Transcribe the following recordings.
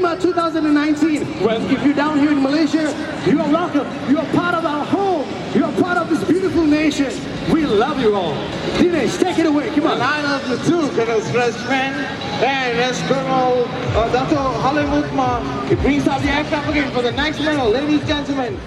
FIBA 2019. Well, if you're down here in Malaysia, you are welcome. You are part of our home. You are part of this beautiful nation. We love you all. Dinesh, take it away. Come on. And I love you too, Colonel Freshman. And let's Colonel Dr. Hollywood Ma. It brings out the aircraft again for the next medal, ladies and gentlemen.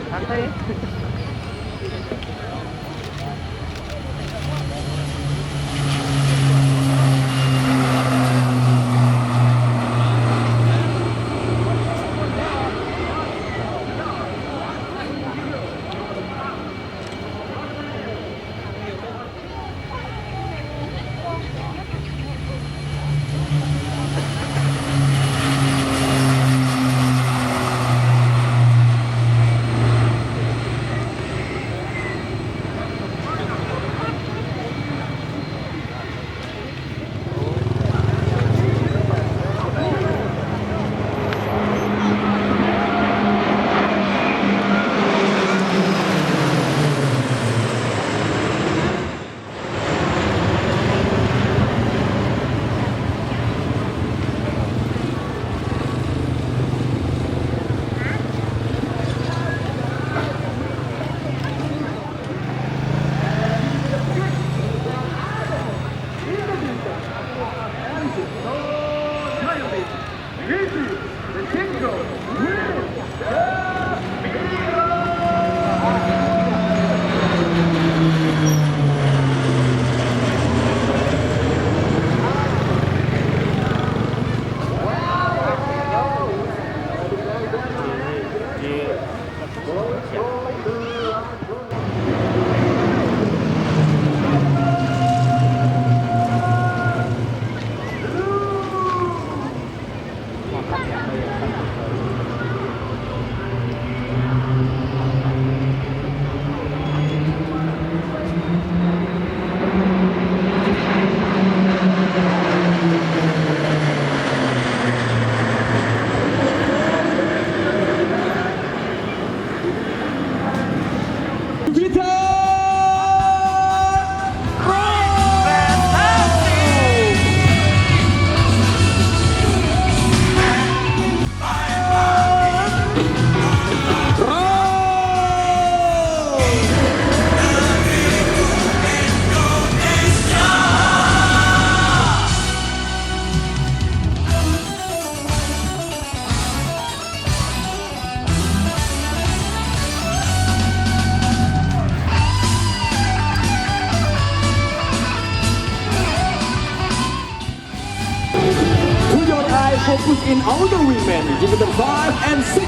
Focus in older women, Jupiter 5 and 6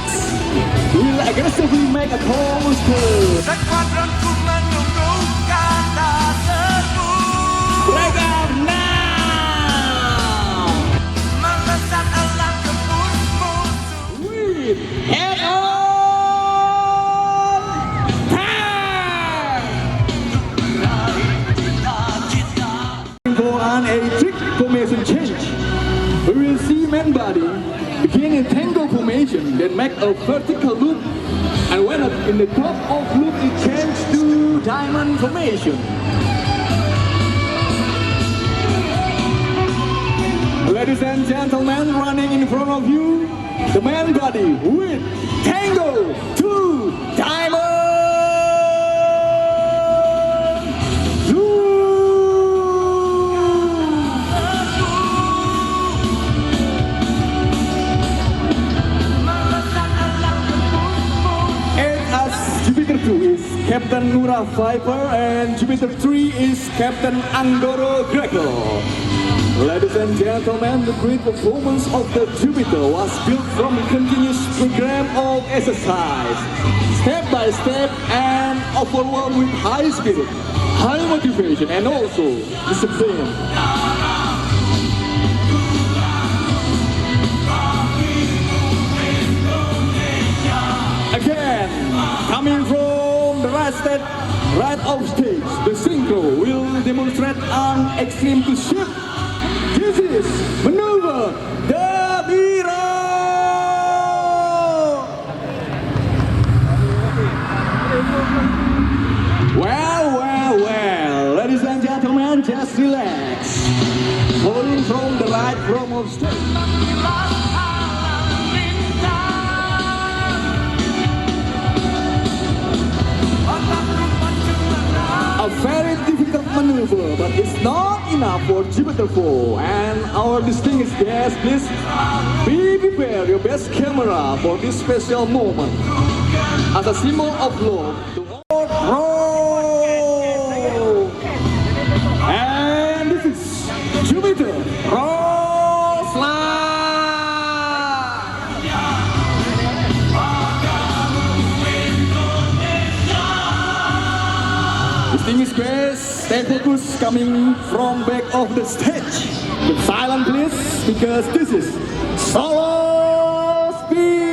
will aggressively make a coaster. Sekuadronku menunggu kata sebut. Break up now! Melesat elang kebun musuh. With head on! For an trick formation change. We will see main body begin in tango formation, then make a vertical loop, and when in the top of loop it changes to diamond formation. Ladies and gentlemen, running in front of you, the main body with tango to diamond. Jupiter 2 is Captain Nura Viper and Jupiter 3 is Captain Anggoro Greco. Ladies and gentlemen, the great performance of the Jupiter was built from a continuous program of exercise, step by step and overwhelmed with high spirit, high motivation and also discipline. Again, coming from the right of stage, the synchro will demonstrate an extreme to shift. This is maneuver the Miro. Well, ladies and gentlemen, just relax. Following from the right from of stage. a very difficult maneuver, but it's not enough for Jupiter 4. And our distinguished guests, please be prepared your best camera for this special moment. As a symbol of love, to all roll. And this is Jupiter roll slide. Distinguished guests, stay focused coming from back of the stage. Keep silent please, because this is solo speed.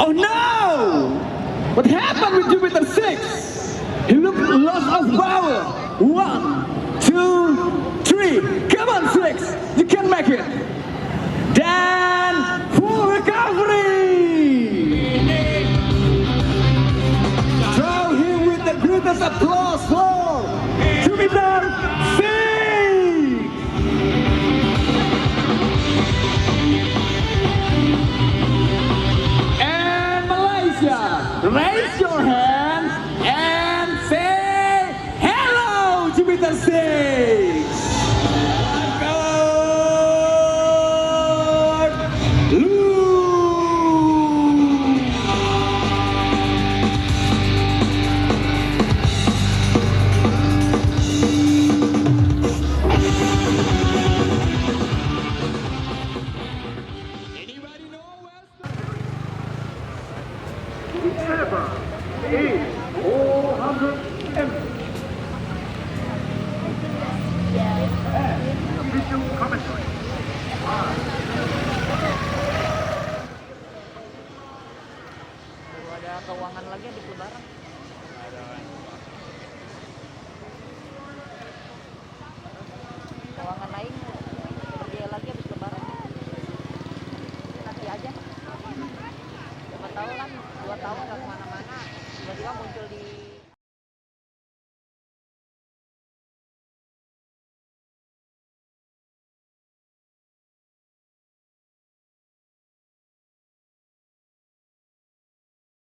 Oh no! What happened with Jupiter 6? He looked lost of power. 1, 2, 3. Come on, 6. You can make it. Dan, full recovery. Throw him with the greatest applause for Jupiter 6. And Malaysia, raise your hand and say hello, Jupiter 6. Official commentary.